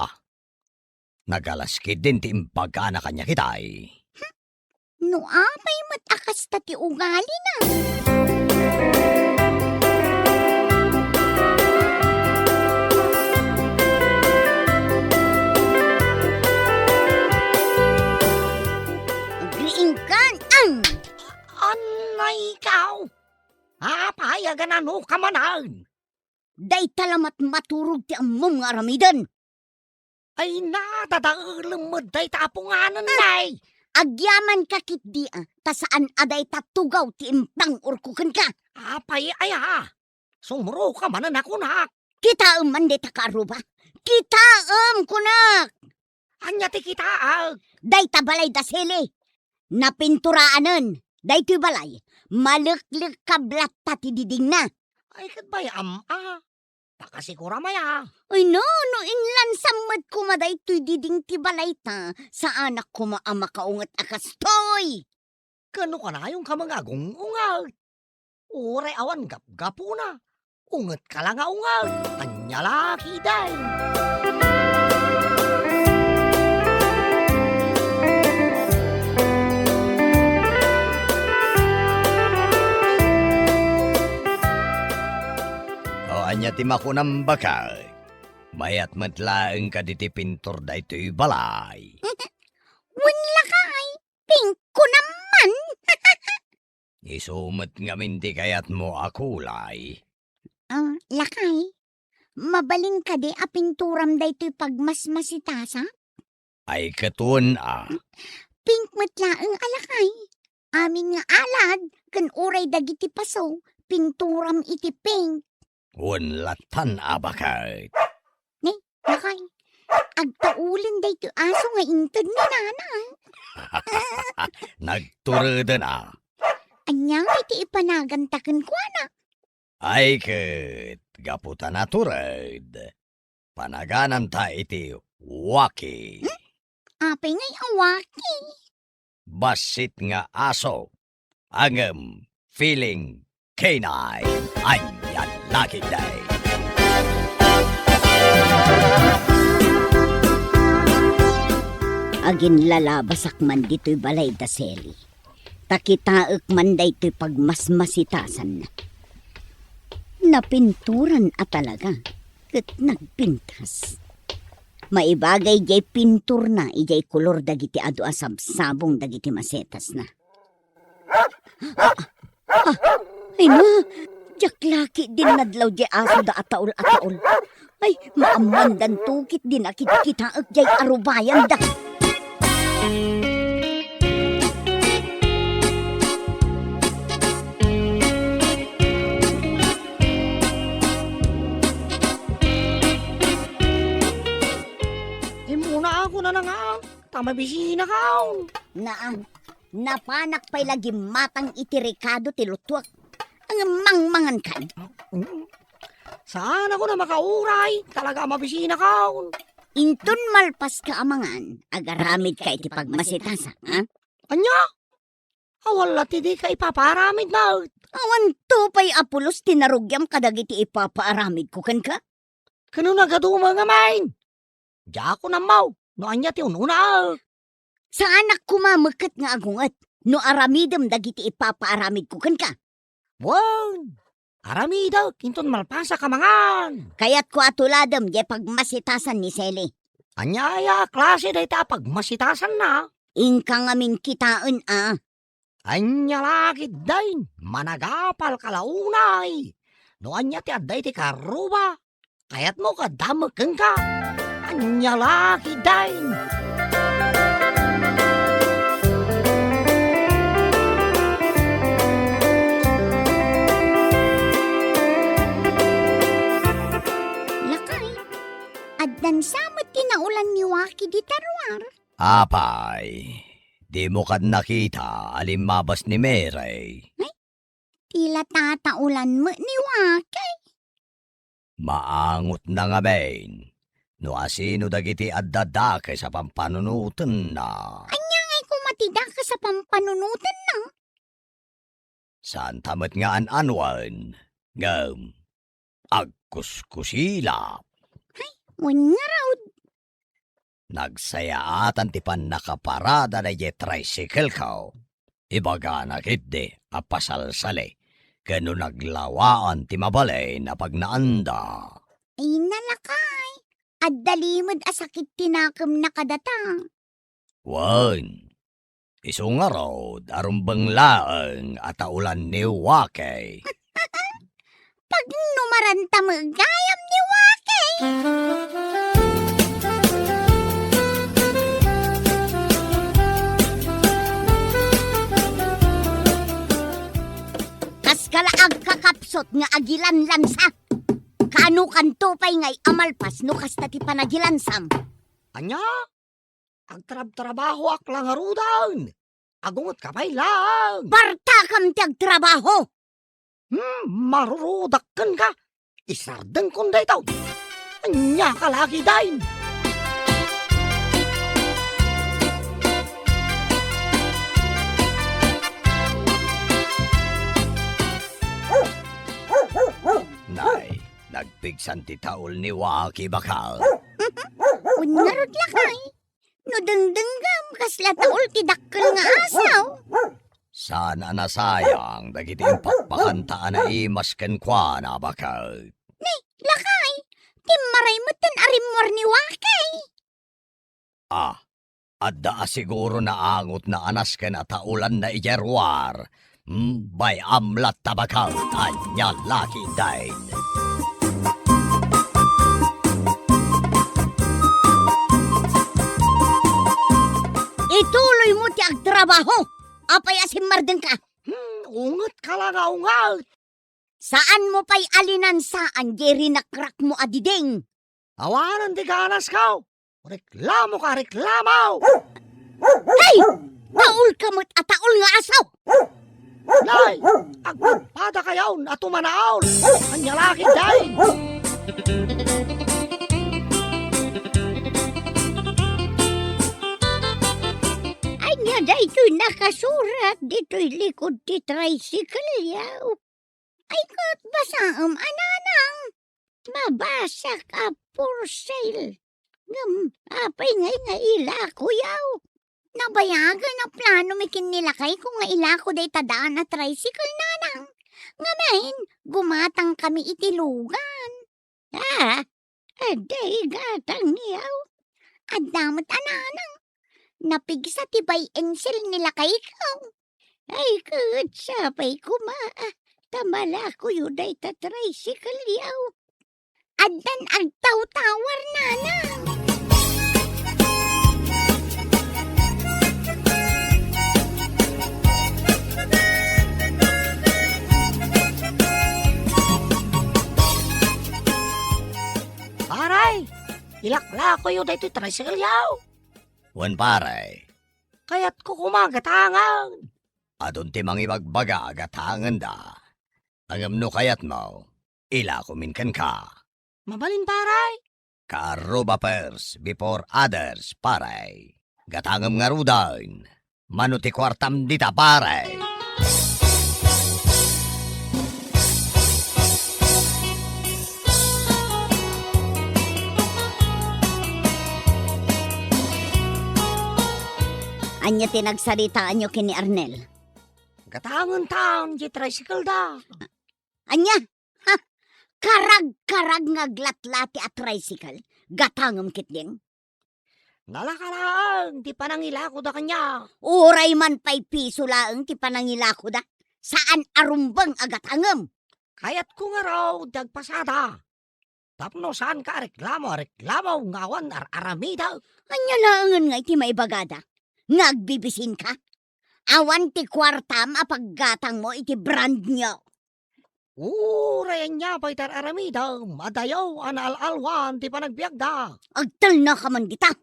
Nagalaskid din ti impagkana kanya kitay. No apay matakas ta ti ugali na. Agriingkan ang! Anay ikaw! Payagan na no kamanan! Day talamat maturog ti amom nga aramidan. Ay natadaulam day tapunganan nay! Agyaman kakit di ta saan aday tatugaw ti impang urkukan ka. Apay ay sumuro ka manan ako nak! Kita man di takaruba. Kita kunak! Anya ti kita Day tabalay dasili. Napinturaanan. Day ti balay. Maleklik kablat ta ti diding na. Ay kat bay Pakasigura maya. Ay no, inlan samad kumaday ti diding ti balay ta. Sa anak kumaama kaungat akastoy. Kano ka na yung kamangagong ungal? Uray awan gap-gapo na. Ungat ka lang ungal. Anya laki day. Anya ti makunam bakay. Mayat matlaeng ka diti pintor da ito'y balay. Wala kay. Pink ko naman. Isumat nga minti kayat mo akulay. Lakay. Mabaling ka di apinturam da ito'y pagmasmasitasa. Ay katun Pink matlaeng alakay. Amin nga alad, kan uray dagiti paso, pinturam iti pink. Unlatan abakait. Lakay, agtaulin day to aso nga intod ni nanay. Nagturada na. Anyang iti ipanagantakan ko na. Ay ket, gaputa na turad. Panaganan ta iti waki. Apay nga'y awaki. Basit nga aso. Angem, feeling canine. Anyan laki day. Agin lalabasak man dito'y balay da seli. Takitaek man dayto'y pagmasmasitasan na. Napinturan at talaga, ket nagpintas. Maibagay jay pintur na, ijay kolor dagiti adu asabsabong dagiti masetas na. Ay na, jaklaki din nadlaw jay aso da ataol-ataol. Ay, maamandan tukit din akit kitaek jay arubayan da. Muna ako na nga. Tamabisina ka. Napanak pa'y lagi matang itirikado ti lutwak. Ang mangmangan kan. Saan ako na makauray? Talaga mabisina ka. Intun malpas ka amangan, agaramid ka iti pagmasitasa, ha? Anya? Wala ti di ka ipaparamid na. Awan to pa'y apulos tinarugyam kadagiti ipapaaramid ko kan ka? Kano nagaduma nga main? Diya ako na mau. No anya ti ununa. Sa anak ko mameket nga agungat, no aramidem dagiti ipapaaramid ko kan ka? Wan. Aramida, kinton malpasa ka mangan. Kaya't ko atuladem ye pagmasitasan ni Seli. Anyaya, klase day ta pagmasitasan na. Ingka ngamin kitaan Anya lakit dain, managapal kalaunay. No anya ti adday ti karuba. Kayat mo ka dameken ka. Anya lakit dain. Lakay, addan samot tinaulan ni Waki di tarwar. Apay, di mo kad nakita alimabas ni Merey. Tila tataulan mo ni Waki. Maangot na nga bain. No asino dagiti addadake sa pampanunutan na. Ay kumatida ka sa pampanunutan na. Saan tamat nga an-anwan? Ngam, agkuskusila. Wan nga raw. Nagsayaatan ti pan nakaparada na ye tricycle kao. Ibaga na kitdi apasalsali. Kano naglawaan ti mabalay na pagnaanda. Ay nalakay. At dalimod asakit tinakam na kadata. Wan, iso nga raw arumbang laang at aulan ni Wakay. Pag numaranta magayam ni Waki. Kas kalaag kakapsot nga agilan lansa. Kano kanto pa'y ngay amalpas no kasta ti panagilansam. Anya? Agtrab-trabaho ak lang arudan. Agungot ka pa'y lang. Parta kam ti agtrabaho. Marurudakan ka. Isardan kon day tao. Anya ka lagi dain. Nay, nagpigsan ti taol ni Waki bakal. Unarod lakay. No dengdenggam kasla taol ti dakkel nga asaw. Sana nasayang dagiti pakpakantaan na imas kenkwa na bakal. Lakay, timmaray mo tan arimwar ni Wakay. Adda siguro na angot na anas ken at taulan na ijerwar. Bay amlat tabakal, anya laki dain. Ituloy mo ti agtrabaho. Apay asim mardeng ka. Ungat ka lang ungat. Saan mo pa'y alinan saan, Jerry nakrak mo adiding? Awanan di ganas ka. Reklamo ka, reklamo. Hey! Taul kamot at taul nga asaw! Nay, agpada kayaw at umanaol. Anya laki day. Ay nga dayto'y nakasurat dito'y likod ti tricycle yaw. Ay kat basaam ananang. Mabasa ka for sale. Apay nga ilako yaw. Nabayagan na plano mikin nila kay kung nga ilako day tadaan na tricycle nanang. Ngamain, gumatang kami itilugan. Aday gatang niyaw. Adamat ananang. Napigsa tibay ensel nila kay ikaw. Ay kutsapay kuma. Tamala ko yuday ta tricycle yaw. Adan agtaw-tawar nanang. Paray, ilakla ko yun dito tricycle yaw. Wan paray, Kaya't ko kumagatangan. adun ti mangibagbaga agatangan da. Angam no kayat mo, ila kuminkan ka. Mabalin paray. Karuba first before others, paray. Gatangam nga rudain. Manuti kwartam dita, paray. Anya tinagsalitaan nyo kini Arnel. Gatangan taon di tricycle da. Anya? Ha? Karag-karag nga glatlati at tricycle. Gatangam kit din. Nalakalang, di pa nangilako da kanya. Uray man pa'y piso laang ti panangilako da. Saan arumbang agatangam? Kaya't ko nga raw dagpasada. Tapno saan ka reklamo ngawan aramida. Anya laangan nga iti maibagada. Ngagbibisin ka? Awan ti kwartam apaggatang mo iti brand nyo. Urayan niya pa'y aramida. Madayaw analalwan di pa nagbiagda. Agtal na ka man dita.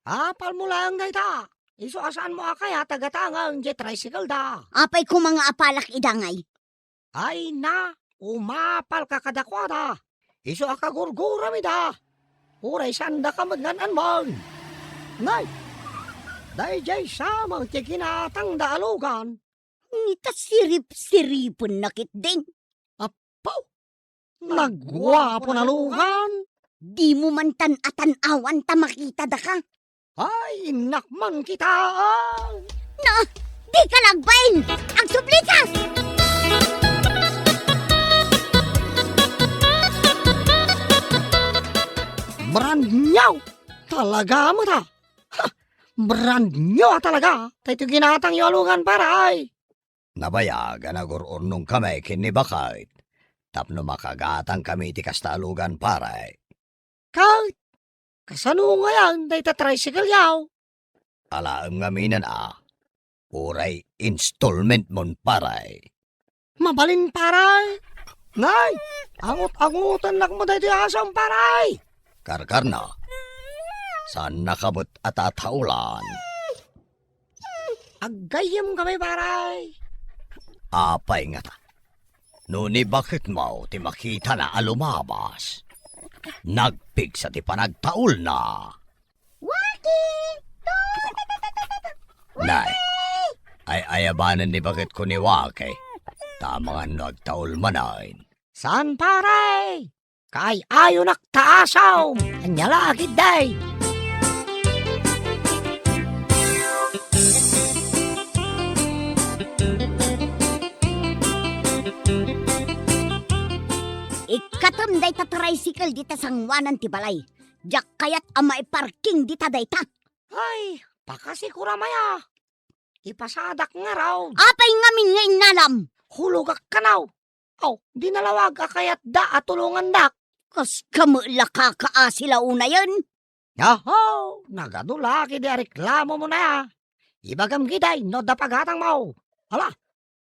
Apal mo lang da ita. Iso asaan mo kaya tagatangang jet tricycle da. Apay ko mga apalak idangay. Ay na, umapal ka kadakwada. Iso akagurgura mi da. Uray sanda ka magnanan mo. Ngay, dahil jay samang tikinatang daalugan. Ngita sirip-siripon nakit din. Apaw, nagwapo na lugan. Di mo man tan-atan-awan ta makita da ka. Ay, nakman kita. Na, di ka lagbain! Ang suplikas! Brand nyaw, talaga mo ta. Ha, brand nyaw talaga. Tayo ginatang yolungan paray. Nabayagan agururnong kami kinibakait. Tapno makagatang kami ti kastalugan, paray. Kahit, kasano nga yan, tayo tricycle yaw. Alaam nga minan uray installment mon, paray. Mabalin paray. Ngay, angut-angutan nak mo tayo asang paray. Karkar na. Saan nakabot at ataulan? Aggayam kami paray. Apay nga ta. Nuni bakit mo ti makita na alumabas? Nagpig sa ti panagtaul na. Nay, ay ayabanan ni bakit ko ni Wake. Tamang nagtaul manain. Saan paray? Kay ayo naktaasaw. Anya lagid day. Ikatam day ta tricycle dita sangwanan ti balay. Jak kayat ama parking dita day ta. Ay, pakasikura maya. Ipasadak nga raw. Apay ngamin nga inalam. Hulugak kanaw. Aw, di nalawag akayat da at tulungan dak. Kas kamula kakaasila una yan. Yaho, nagadulaki di reklamo mo na. Ibagam giday, no da paghatang mo. Hala,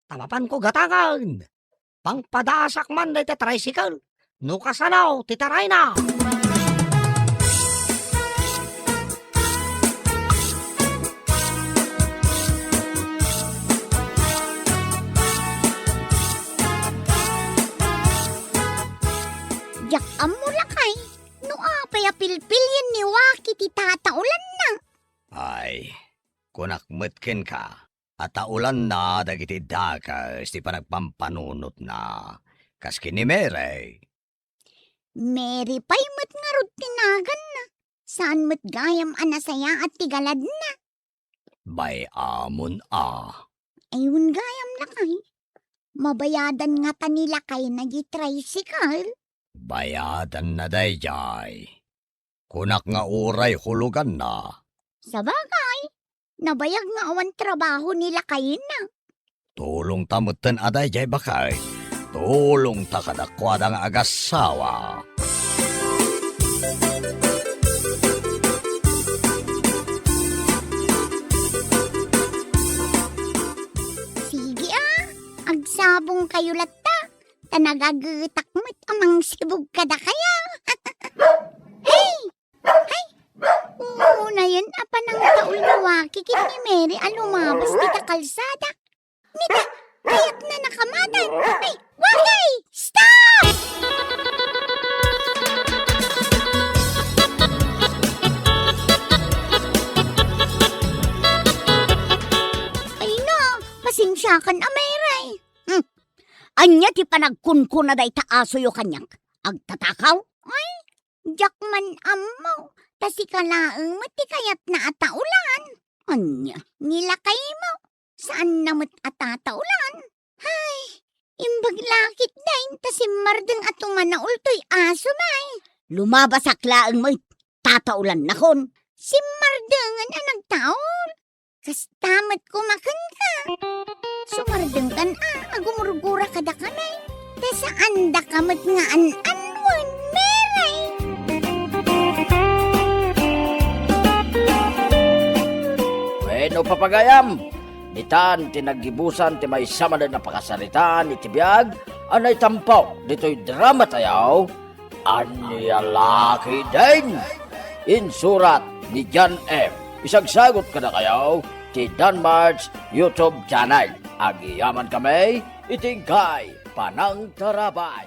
tamapan ko gatangan. Pangpadasak man day te tricycle. No kasanaw, titaray na. Jak amo lakay. No apay apilpilyan ni Waki ti tataulan na. Ay, kunakmetken ka. At taulan na dagiti dakas ti panagpampanunot na. Kas kinimere. Mary pa'y mat nga rod tinagan na. Saan mat gayam anasaya at tigalad na. Bay amon a. Ayun gayam lakay. Mabayadan nga ta nila kay nag-tricycle. Bayadan na dayjay. Kunak nga uray hulugan na. Sa bagay, nabayag nga awan trabaho nila kayo na. Tulong tamutan aday jay bakay. Tulong takadakwada nga agasawa. Sige agsabong kayo latta. Tanagagutak mo't amang sibog kada kaya. Hey! Hey! Una yun, apa ng taul na Waki kit ni Mary alumabas dita kalsada. Nita, kaya't na nakamatan. Ay, Waki! Stop! Ay na, pasensyakan ameray. Anya ti panagkunkun na day taaso yo kanyak. Agtatakaw? Ay, jakman amaw. Tasi kalaang mo ti kayat na ataulan. Anya, nilakay mo. Saan na mo't atataulan? Ay, imbag lakit dain tasi mardeng atuman na ultoy aso may. Lumabas aklaan mo tataulan na kon. Si mardengan ang nagtaol. Kastamat kumakan ka. Sumardeng kan agumurgura kada kanay. Tasaan da kamat nga an-anwan, meray. Bueno, papagayam. Nitan, tinagibusan, ti may sama na napakasaritaan, itibiyag, anay tampaw, dito'y drama tayaw, anyalaki din. Insurat ni John M. Isagsagot ka na kayaw, ti Danmar's YouTube channel. Agiyaman kami, itingkay, panang tarabay.